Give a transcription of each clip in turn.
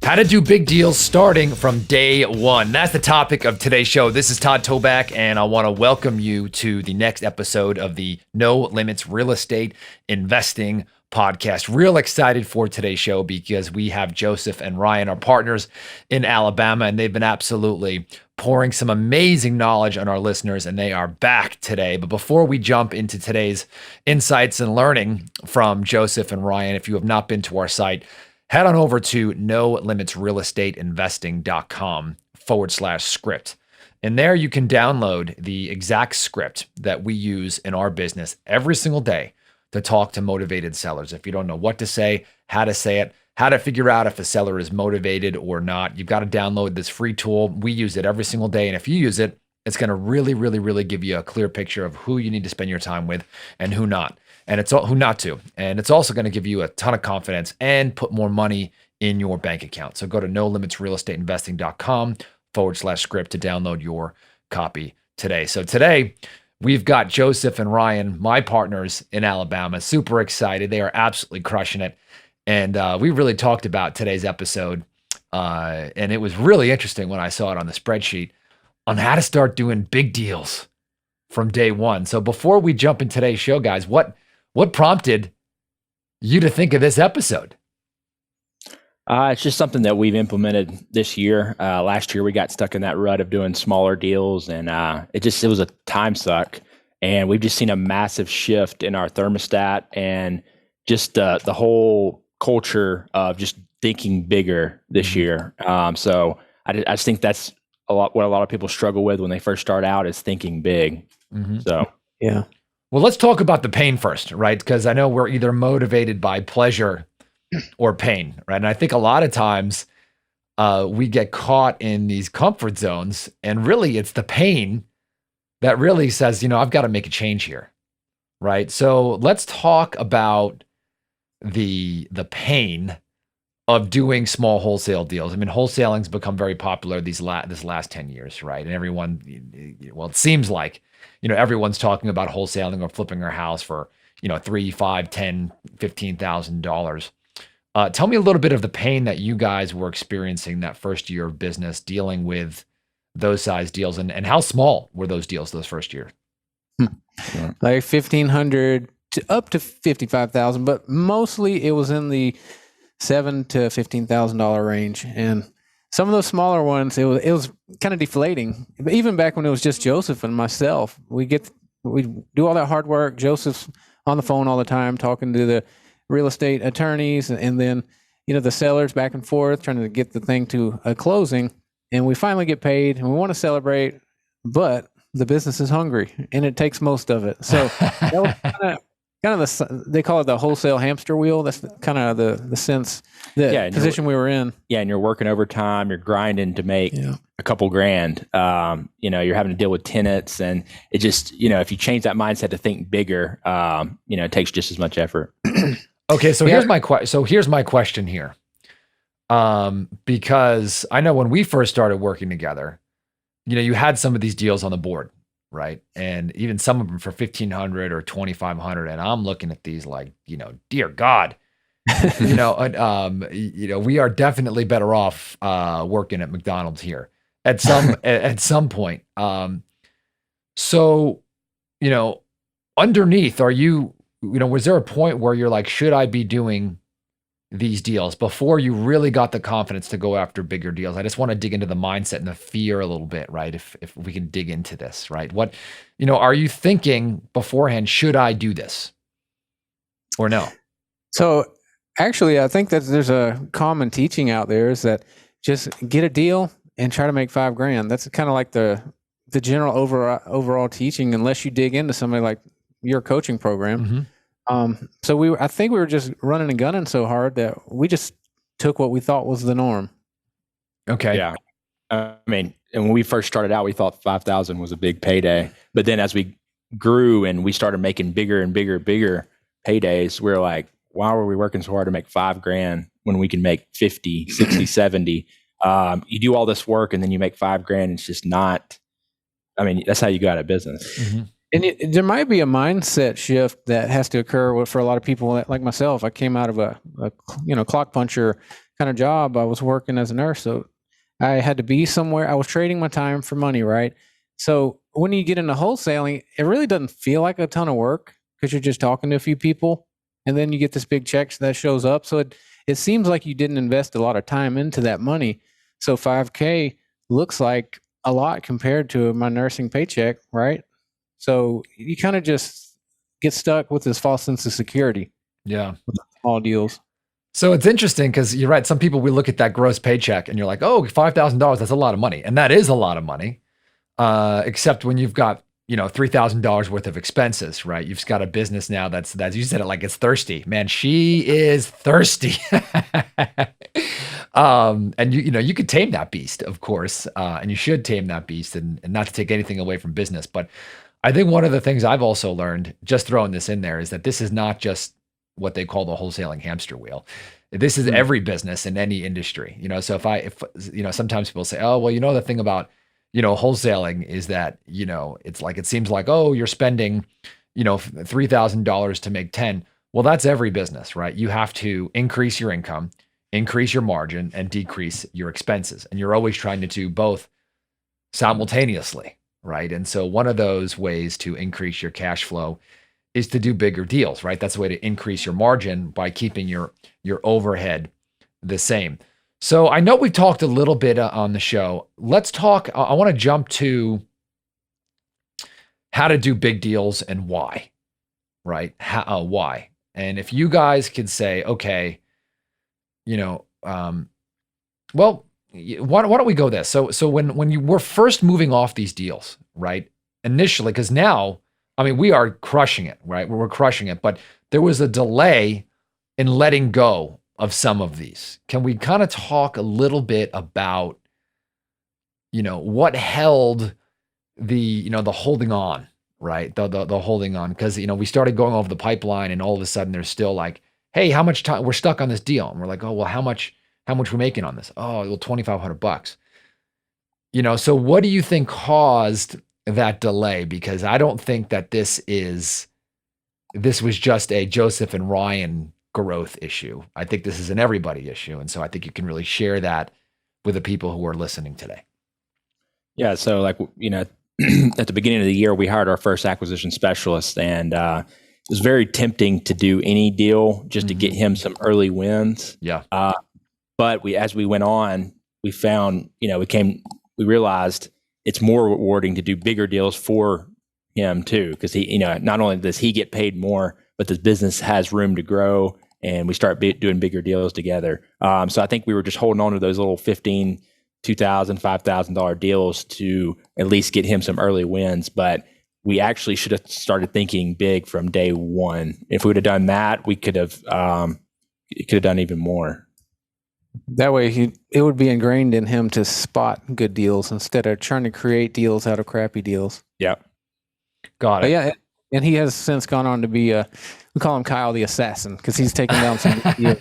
How to do big deals starting from day one. That's the topic of today's show. This is Todd Toback, and I want to welcome you to the next episode of the No Limits Real Estate Investing podcast. Real excited for today's show because we have Joseph and Ryan, our partners in Alabama, and they've been absolutely pouring some amazing knowledge on our listeners, and they are back today. But before we jump into today's insights and learning from Joseph and Ryan, if you have not been to our site, head on over to nolimitsrealestateinvesting.com/script. And there you can download the exact script that we use in our business every single day to talk to motivated sellers. If you don't know what to say it, how to figure out if a seller is motivated or not, you've got to download this free tool. We use it every single day. And if you use it, it's going to really give you a clear picture of who you need to spend your time with and who not. And it's who not to. And it's also going to give you a ton of confidence and put more money in your bank account. So go to nolimitsrealestateinvesting.com/script to download your copy today. So today we've got Joseph and Ryan, my partners in Alabama, super excited. They are absolutely crushing it. And we really talked about today's episode. And it was really interesting when I saw it on the spreadsheet on how to start doing big deals from day one. So before we jump in today's show, guys, what prompted you to think of this episode? It's just something that we've implemented this year. Last year, we got stuck in that rut of doing smaller deals, and it was a time suck. And we've just seen a massive shift in our thermostat and just the whole culture of just thinking bigger this year. So I just think that's what a lot of people struggle with when they first start out is thinking big. So yeah. Well, let's talk about the pain first, right? Because I know we're either motivated by pleasure or pain, right? And I think a lot of times we get caught in these comfort zones, and really it's the pain that really says, I've got to make a change here, right? So let's talk about the pain of doing small wholesale deals. I mean, wholesaling's become very popular this last 10 years, right? And everyone, it seems like, everyone's talking about wholesaling or flipping their house for, $3, $5, $10, $15,000. Tell me a little bit of the pain that you guys were experiencing that first year of business dealing with those size deals, and how small were those deals those first year? Like 1,500 to up to 55,000, but mostly it was in the $7,000 to $15,000 range. And some of those smaller ones, it was kind of deflating. But even back when it was just Joseph and myself, we do all that hard work. Joseph's on the phone all the time talking to the real estate attorneys, and then the sellers back and forth trying to get the thing to a closing. And we finally get paid, and we want to celebrate, but the business is hungry, and it takes most of it. So that was kind of they call it the wholesale hamster wheel. That's kind of the sense, position we were in. Yeah, and you're working overtime, you're grinding to make a couple grand. You're having to deal with tenants, and it just, if you change that mindset to think bigger, it takes just as much effort. Okay, so here's my question here. Because I know when we first started working together, you had some of these deals on the board, right? And even some of them for $1,500 or $2,500. And I'm looking at these like, dear God, we are definitely better off working at McDonald's here at some point. So, underneath, are you, was there a point where you're like, should I be doing these deals before you really got the confidence to go after bigger deals? I just want to dig into the mindset and the fear a little bit, right? If we can dig into this, right? What, are you thinking beforehand, should I do this or no? So actually, I think that there's a common teaching out there is that just get a deal and try to make $5,000. That's kind of like the general overall teaching, unless you dig into somebody like your coaching program. So I think we were just running and gunning so hard that we just took what we thought was the norm. Okay. Yeah. I mean, and when we first started out, we thought 5,000 was a big payday. But then as we grew and we started making bigger and bigger paydays, we're like, why were we working so hard to make $5,000 when we can make 50, 60, 70? You do all this work and then you make $5,000. It's just not, that's how you go out of business. And there might be a mindset shift that has to occur for a lot of people like myself. I came out of a clock puncher kind of job. I was working as a nurse, so I had to be somewhere. I was trading my time for money, right? So when you get into wholesaling, it really doesn't feel like a ton of work because you're just talking to a few people, and then you get this big check that shows up. So it seems like you didn't invest a lot of time into that money. So $5K looks like a lot compared to my nursing paycheck, right? So you kind of just get stuck with this false sense of security. Yeah. With all deals. So it's interesting because you're right. Some people, we look at that gross paycheck and you're like, oh, $5,000, that's a lot of money. And that is a lot of money. Except when you've got, $3,000 worth of expenses, right? You've got a business now that's you said it like it's thirsty. Man, she is thirsty. And you could tame that beast, of course. And you should tame that beast and not to take anything away from business. But I think one of the things I've also learned, just throwing this in there, is that this is not just what they call the wholesaling hamster wheel. This is every business in any industry. So if sometimes people say, oh, well, the thing about, wholesaling is that, it's like, it seems like, oh, you're spending, $3,000 to make 10. Well, that's every business, right? You have to increase your income, increase your margin, and decrease your expenses. And you're always trying to do both simultaneously, right? And so one of those ways to increase your cash flow is to do bigger deals, right? That's a way to increase your margin by keeping your overhead the same. So I know we've talked a little bit on the show. Let's talk. I want to jump to how to do big deals and why, right? Why? And if you guys could say, okay, well, why don't we go this? So when you were first moving off these deals, right? Initially, because now, we are crushing it, right? We're crushing it, but there was a delay in letting go of some of these. Can we kind of talk a little bit about, what held the holding on, right? The holding on, because, we started going over the pipeline and all of a sudden there's still like, hey, how much time we're stuck on this deal? And we're like, oh, well, how much we're making on this? Oh, well, $2,500. So what do you think caused that delay? Because I don't think that this was just a Joseph and Ryan growth issue. I think this is an everybody issue. And so I think you can really share that with the people who are listening today. Yeah. So at the beginning of the year, we hired our first acquisition specialist, and it was very tempting to do any deal just to get him some early wins. Yeah. But as we went on, we found, we realized it's more rewarding to do bigger deals for him too, because he, not only does he get paid more, but the business has room to grow, and we start doing bigger deals together. So I think we were just holding on to those little $15,000, $2,000, $5,000 deals to at least get him some early wins. But we actually should have started thinking big from day one. If we would have done that, we could have done even more. That way, it would be ingrained in him to spot good deals instead of trying to create deals out of crappy deals. Yeah. Got it. But yeah, and he has since gone on to be we call him Kyle the Assassin because he's taken down some good deals.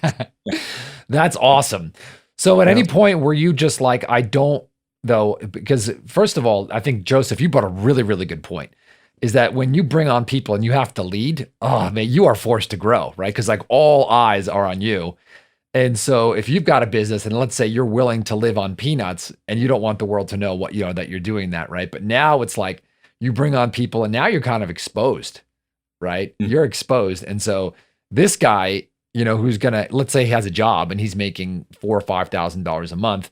That's awesome. So at any point were you just like, I don't, though, because first of all, I think, Joseph, you brought a really, really good point, is that when you bring on people and you have to lead, oh man, you are forced to grow, right? Because like all eyes are on you. And so if you've got a business and let's say you're willing to live on peanuts and you don't want the world to know what, that you're doing that, right? But now it's like you bring on people and now you're kind of exposed, right? Mm-hmm. You're exposed. And so this guy, who's let's say he has a job and he's making $4,000 or $5,000 a month.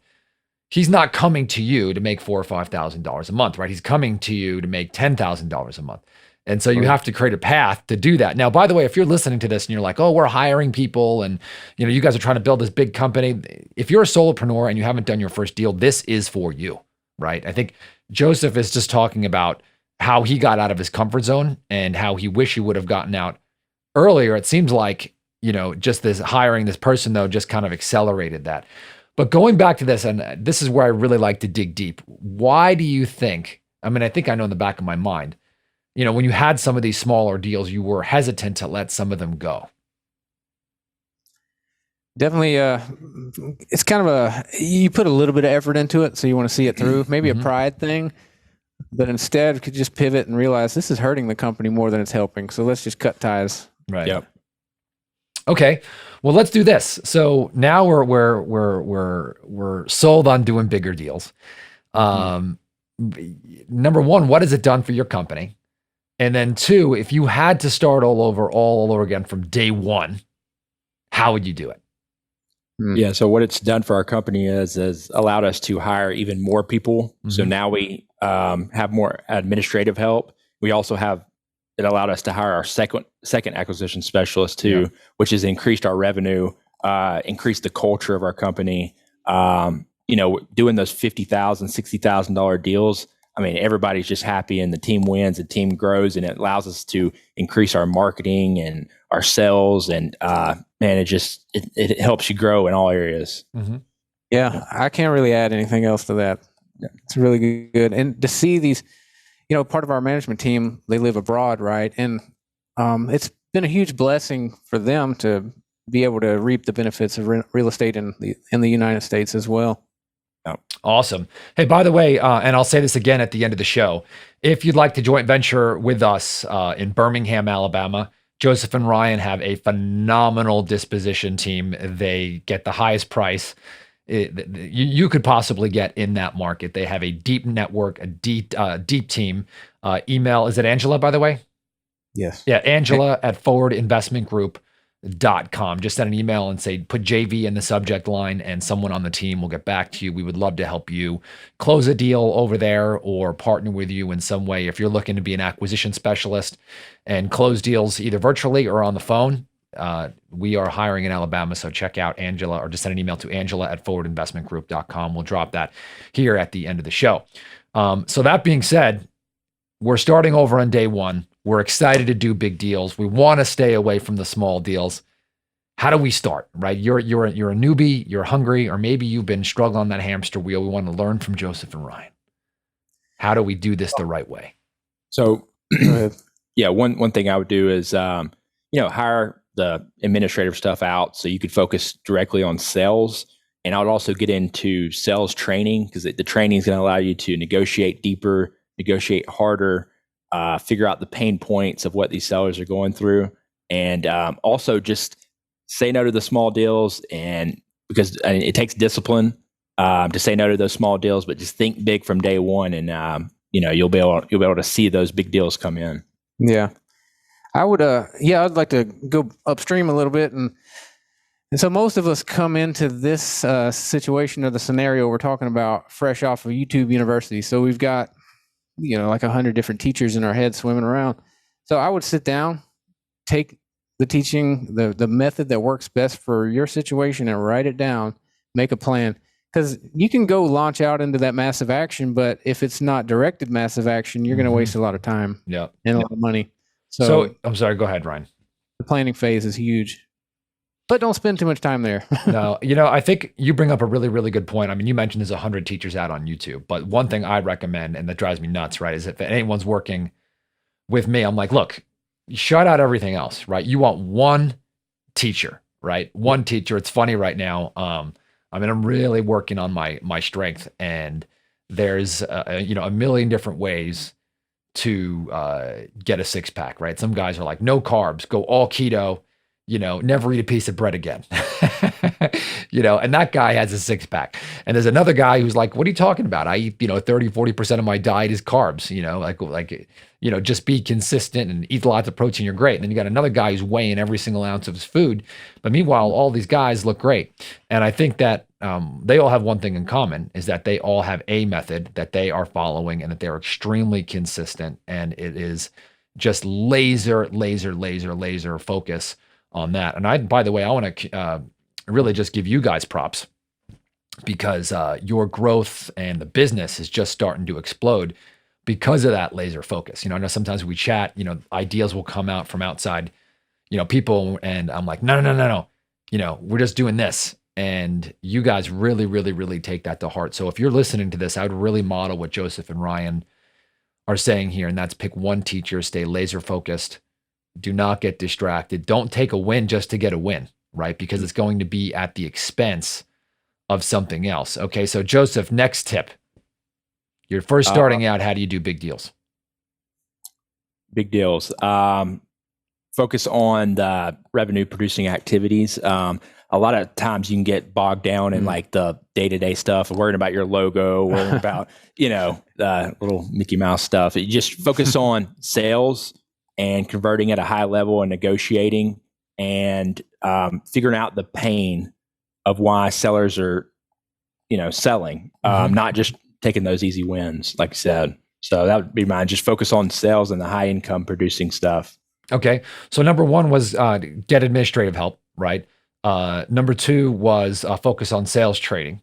He's not coming to you to make $4,000 or $5,000 a month, right? He's coming to you to make $10,000 a month. And so you have to create a path to do that. Now, by the way, if you're listening to this and you're like, oh, we're hiring people and, you guys are trying to build this big company. If you're a solopreneur and you haven't done your first deal, this is for you, right? I think Joseph is just talking about how he got out of his comfort zone and how he wish he would have gotten out earlier. It seems like, just this hiring this person though, just kind of accelerated that. But going back to this, and this is where I really like to dig deep. Why do you think, I think I know in the back of my mind, when you had some of these smaller deals, you were hesitant to let some of them go? Definitely, it's kind of you put a little bit of effort into it, so you want to see it through. Maybe a pride thing, but instead could just pivot and realize this is hurting the company more than it's helping. So let's just cut ties. Right. Yep. Okay. Well, let's do this. So now we're sold on doing bigger deals. Number one, what has it done for your company? And then two, if you had to start all over again from day one, how would you do it? Yeah. So what it's done for our company is allowed us to hire even more people. So now we have more administrative help. We also have it allowed us to hire our second acquisition specialist too, which has increased our revenue, increased the culture of our company. Doing those $50,000, $60,000 deals. I mean, everybody's just happy, and the team wins, the team grows, and it allows us to increase our marketing and our sales. And it helps you grow in all areas. Yeah, I can't really add anything else to that. It's really good. And to see these, part of our management team, they live abroad, right? And it's been a huge blessing for them to be able to reap the benefits of real estate in the United States as well. Awesome. Hey, by the way, and I'll say this again at the end of the show, if you'd like to joint venture with us in Birmingham, Alabama, Joseph and Ryan have a phenomenal disposition team. They get the highest price you could possibly get in that market. They have a deep network, a deep team. Email, is it Angela, by the way? Yes. Yeah, Angela at forwardinvestmentgroup.com. Just send an email and say, put JV in the subject line, and someone on the team will get back to you. We would love to help you close a deal over there or partner with you in some way. If you're looking to be an acquisition specialist and close deals either virtually or on the phone, we are hiring in Alabama. So check out Angela, or just send an email to Angela at forwardinvestmentgroup.com. We'll drop that here at the end of the show. So that being said, we're starting over on day one. We're excited to do big deals. We want to stay away from the small deals. How do we start, right? You're a newbie, you're hungry, or maybe you've been struggling on that hamster wheel. We want to learn from Joseph and Ryan. How do we do this the right way? So, one thing I would do is, hire the administrative stuff out so you could focus directly on sales. And I would also get into sales training, because the training is going to allow you to negotiate deeper, negotiate harder, figure out the pain points of what these sellers are going through, and also just say no to the small deals. And because it takes discipline to say no to those small deals, but just think big from day one, and you'll be able to see those big deals come in. Yeah, I would. I'd like to go upstream a little bit, and so most of us come into this situation or the scenario we're talking about fresh off of YouTube University. So we've got like 100 different teachers in our head swimming around. So I would sit down, take the teaching, the method that works best for your situation, and write it down, make a plan. Because you can go launch out into that massive action, but if it's not directed massive action, you're going to waste a lot of time and a lot of money. So I'm sorry, go ahead, Ryan. The planning phase is huge, but don't spend too much time there. No, I think you bring up a really, really good point. I mean, you mentioned there's 100 teachers out on YouTube, but one thing I recommend, and that drives me nuts, right, is if anyone's working with me, I'm like, look, shut out everything else, right? You want one teacher, right? One teacher. It's funny right now. I'm really working on my strength, and there's a million different ways to get a six pack, right? Some guys are like, no carbs, go all keto, never eat a piece of bread again, and that guy has a six pack. And there's another guy who's like, what are you talking about? I eat, 30, 40% of my diet is carbs, just be consistent and eat lots of protein. You're great. And then you got another guy who's weighing every single ounce of his food. But meanwhile, all these guys look great. And I think that they all have one thing in common, is that they all have a method that they are following, and that they're extremely consistent. And it is just laser focus on that. And by the way, I want to really just give you guys props, because your growth and the business is just starting to explode because of that laser focus. I know sometimes we chat, ideas will come out from outside, people, and I'm like, no, we're just doing this. And you guys really take that to heart. So if you're listening to this, I would really model what Joseph and Ryan are saying here, and that's pick one teacher, stay laser focused. Do not get distracted. Don't take a win just to get a win, right? Because it's going to be at the expense of something else. Okay, so Joseph, next tip. You're first starting out. How do you do big deals? Big deals. focus on the revenue producing activities. A lot of times you can get bogged down in like the day-to-day stuff, worrying about your logo, worrying about, the little Mickey Mouse stuff. You just focus on sales and converting at a high level and negotiating and figuring out the pain of why sellers are, selling, not just taking those easy wins, like I said. So that would be mine. Just focus on sales and the high income producing stuff. Okay. So number one was get administrative help, right? Number two was focus on sales trading,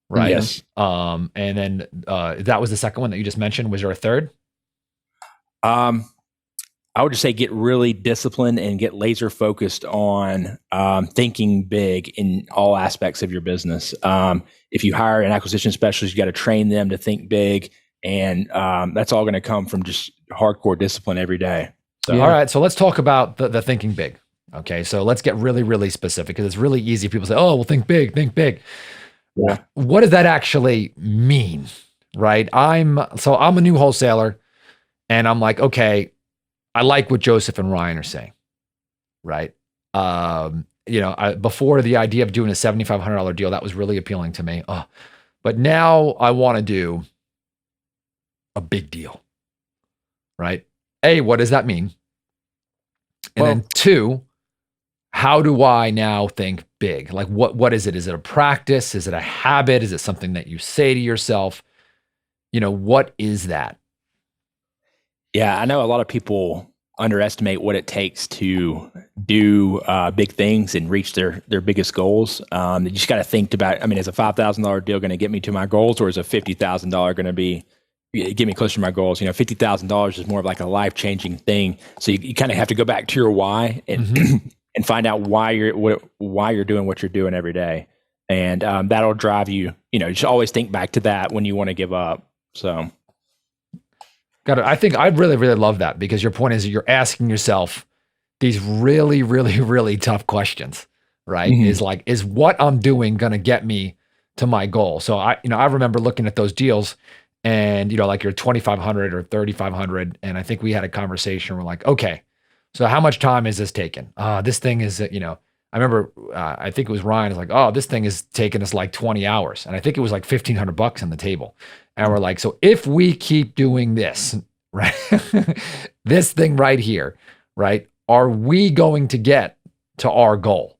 right? Yes. And then that was the second one that you just mentioned. Was there a third? I would just say get really disciplined and get laser focused on thinking big in all aspects of your business. If you hire an acquisition specialist, you got to train them to think big, and that's all going to come from just hardcore discipline every day. So, All right, so let's talk about the thinking big. Okay, so let's get really, really specific because it's really easy. People say, "Oh, well, think big, think big." Yeah. What does that actually mean, right? I'm a new wholesaler, and I'm like, okay, I like what Joseph and Ryan are saying, right? Before the idea of doing a $7,500 deal, that was really appealing to me. But now I want to do a big deal, right? A, what does that mean? And then two, how do I now think big? Like what is it? Is it a practice? Is it a habit? Is it something that you say to yourself? What is that? Yeah, I know a lot of people underestimate what it takes to do big things and reach their biggest goals. You just got to think about, is a $5,000 deal going to get me to my goals, or is a $50,000 going to get me closer to my goals? $50,000 is more of like a life-changing thing. So you kind of have to go back to your why and and find out why you're doing what you're doing every day. And that'll drive you, you should always think back to that when you want to give up. So. Got it. I think I really, really love that because your point is you're asking yourself these really, really, really tough questions, right? Mm-hmm. Is what I'm doing going to get me to my goal? So I remember looking at those deals and, like your 2,500 or 3,500. And I think we had a conversation. We're like, okay, so how much time is this taking? This thing is, I remember, I think it was Ryan is like, oh, this thing is taking us like 20 hours. And I think it was like $1,500 on the table. And we're like, so if we keep doing this, right, this thing right here, right, are we going to get to our goal,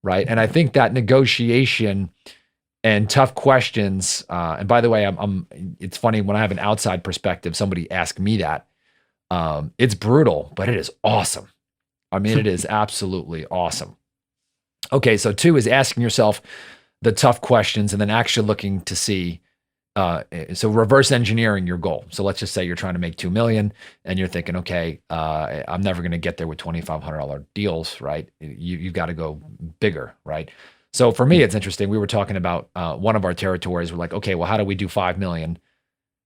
right? And I think that negotiation and tough questions, and by the way, it's funny when I have an outside perspective, somebody asked me that. It's brutal, but it is awesome. It is absolutely awesome. Okay, so two is asking yourself the tough questions and then actually looking to see, so reverse engineering your goal. So let's just say you're trying to make $2 million and you're thinking, okay, I'm never going to get there with $2,500 deals, right? You've got to go bigger, right? So for me, it's interesting. We were talking about one of our territories. We're like, okay, well, how do we do 5 million,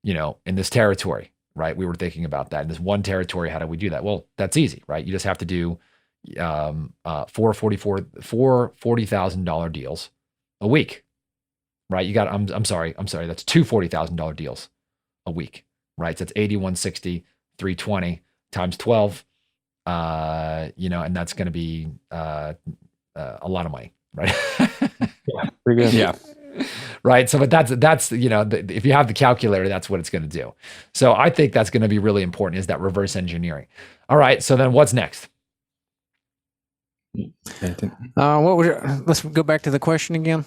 in this territory, right? We were thinking about that. In this one territory, how do we do that? Well, that's easy, right? You just have to do four $40,000 deals a week. Right, you got. I'm sorry. That's two $40,000 deals a week, right? So that's 8160, 320 times 12, and that's going to be a lot of money, right? Yeah, pretty good. Yeah, right. So, but that's if you have the calculator, that's what it's going to do. So, I think that's going to be really important is that reverse engineering. All right. So then, what's next? Let's go back to the question again.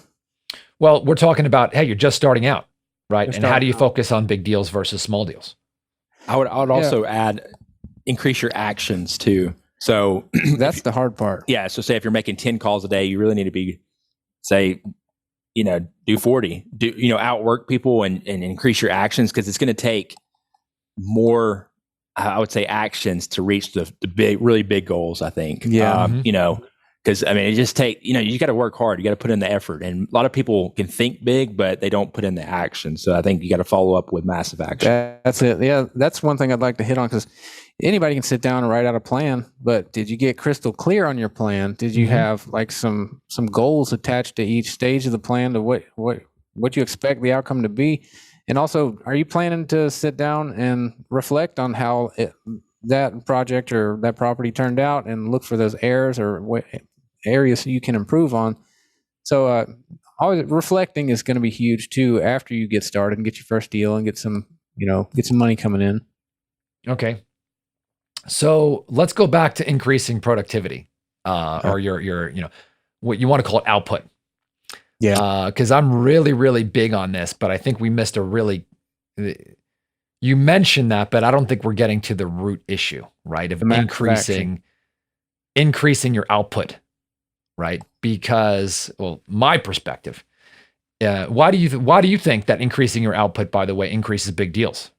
Well, we're talking about, hey, you're just starting out, right? And how do you focus on big deals versus small deals? I would also add, increase your actions too. So that's the hard part. Yeah. So say if you're making 10 calls a day, you really need to be, do 40, outwork people and increase your actions. Cause it's going to take more, I would say, actions to reach the big, really big goals, I think. Yeah. Because it just you got to work hard. You got to put in the effort, and a lot of people can think big, but they don't put in the action. So I think you got to follow up with massive action. That's it. Yeah, that's one thing I'd like to hit on because anybody can sit down and write out a plan. But did you get crystal clear on your plan? Did you have like some goals attached to each stage of the plan to what you expect the outcome to be? And also, are you planning to sit down and reflect on how that project or that property turned out and look for those errors or areas you can improve on. So always reflecting is going to be huge too after you get started and get your first deal and get some money coming in. Okay. So let's go back to increasing productivity, or your what you want to call it, output. Yeah. Because I'm really, really big on this, but I think we missed you mentioned that, but I don't think we're getting to the root issue, right? Of increasing your output, right? Because, well, my perspective, why do you think that increasing your output, by the way, increases big deals?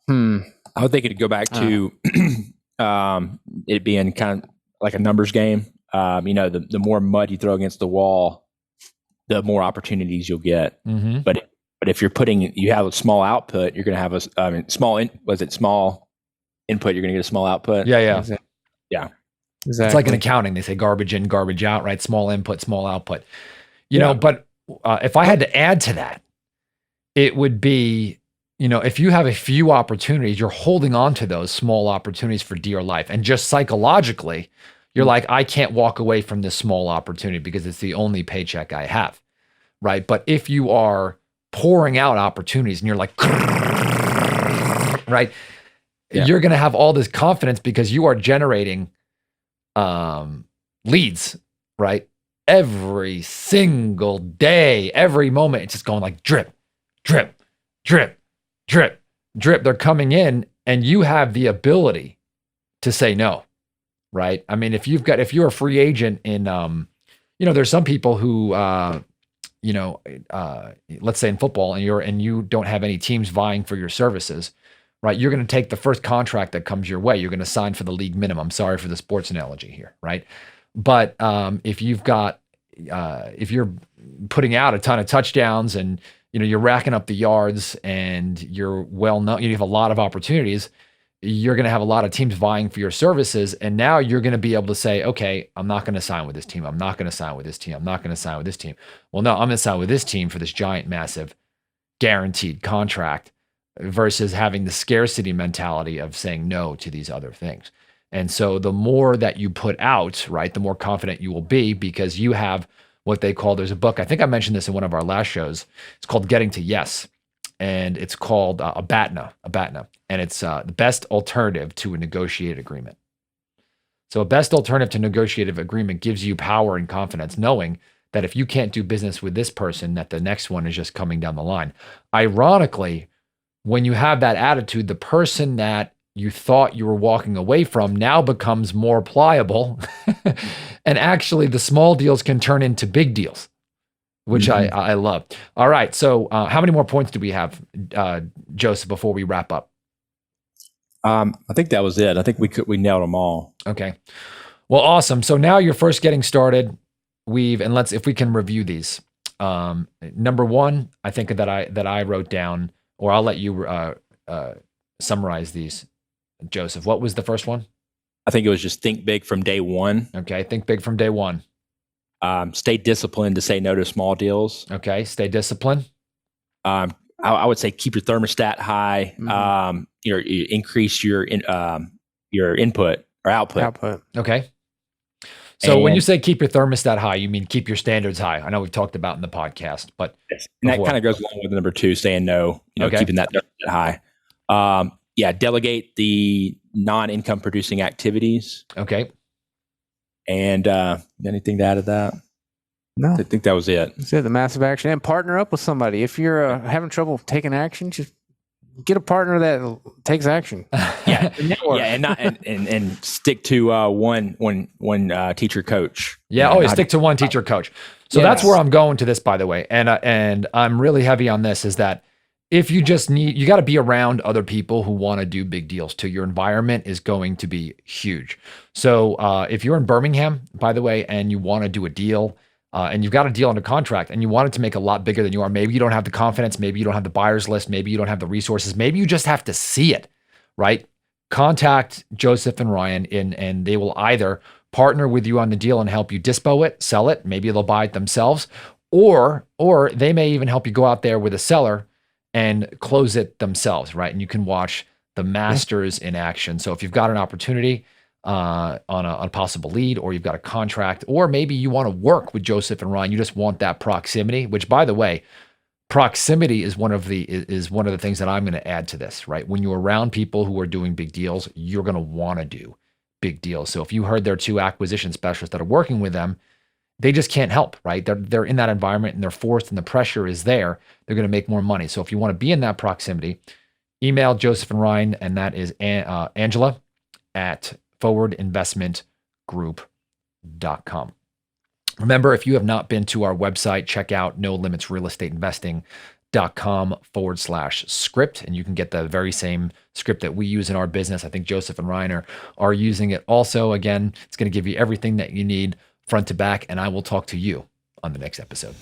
I would think it'd go back to it being kind of like a numbers game. The more mud you throw against the wall, the more opportunities you'll get. Mm-hmm. But if you have a small output, you're going to have small input, you're going to get a small output. Yeah. Exactly. It's like in accounting, they say garbage in, garbage out, right? Small input, small output. But if I had to add to that, it would be, if you have a few opportunities, you're holding on to those small opportunities for dear life. And just psychologically, you're like, I can't walk away from this small opportunity because it's the only paycheck I have, right? But if you are pouring out opportunities and you're like, right, you're going to have all this confidence because you are generating leads, right? Every single day, every moment, it's just going like drip, drip, drip, drip, drip. They're coming in and you have the ability to say no, right? I mean, if you're a free agent in, there's some people who, let's say in football and you don't have any teams vying for your services, right? You're going to take the first contract that comes your way. You're going to sign for the league minimum. Sorry for the sports analogy here, right? But if you're putting out a ton of touchdowns and you're racking up the yards and you're well known, you have a lot of opportunities, you're going to have a lot of teams vying for your services. And now you're going to be able to say, okay, I'm not going to sign with this team. I'm not going to sign with this team. I'm not going to sign with this team. Well, no, I'm going to sign with this team for this giant, massive guaranteed contract versus having the scarcity mentality of saying no to these other things. And so the more that you put out, right, the more confident you will be because you have what they call, there's a book, I think I mentioned this in one of our last shows. It's called Getting to Yes. And it's called a BATNA. And it's the best alternative to a negotiated agreement. So a best alternative to negotiated agreement gives you power and confidence, knowing that if you can't do business with this person, that the next one is just coming down the line. Ironically, when you have that attitude, the person that you thought you were walking away from now becomes more pliable. And actually the small deals can turn into big deals, which I love. All right. So how many more points do we have, Joseph, before we wrap up? I think that was it. I think we nailed them all. Okay. Well, awesome. So now you're first getting started. If we can review these. Number one, I think that I wrote down, or I'll let you summarize these, Joseph. What was the first one? I think it was just think big from day one. Okay. Think big from day one. Stay disciplined to say no to small deals. Okay. Stay disciplined. I would say keep your thermostat high. Mm-hmm. You increase your input or output. Okay. So when you say keep your thermostat high, you mean keep your standards high. I know we've talked about in the podcast, but and that kind of goes along with number two, saying no. Keeping that thermostat high. Delegate the non-income producing activities. Okay. And anything to add to that? No, I think that was it. That's it. The massive action, and partner up with somebody. If you're having trouble taking action, just get a partner that takes action. And stick to one teacher coach. Yeah, always stick to one teacher coach. So that's where I'm going to this, by the way, and I'm really heavy on this. Is that if you got to be around other people who want to do big deals too. Your environment is going to be huge. So if you're in Birmingham, by the way, and you want to do a deal, and you've got a deal under contract and you want it to make a lot bigger than you are, maybe you don't have the confidence, maybe you don't have the buyer's list, maybe you don't have the resources, maybe you just have to see it, right? Contact Joseph and Ryan and they will either partner with you on the deal and help you dispo it, sell it, maybe they'll buy it themselves, or they may even help you go out there with a seller and close it themselves, right? And you can watch the masters in action. So if you've got an opportunity on a possible lead, or you've got a contract, or maybe you want to work with Joseph and Ryan, you just want that proximity, which, by the way, proximity is one of the things that I'm going to add to this, right? When you're around people who are doing big deals, you're going to want to do big deals. So if you heard there are 2 acquisition specialists that are working with them, they just can't help, right? They're in that environment and they're forced and the pressure is there. They're going to make more money. So if you want to be in that proximity, email Joseph and Ryan, and that is Angela at forwardinvestmentgroup.com. Remember, if you have not been to our website, check out nolimitsrealestateinvesting.com/script, and you can get the very same script that we use in our business. I think Joseph and Ryan are using it also. Again, it's going to give you everything that you need front to back, and I will talk to you on the next episode.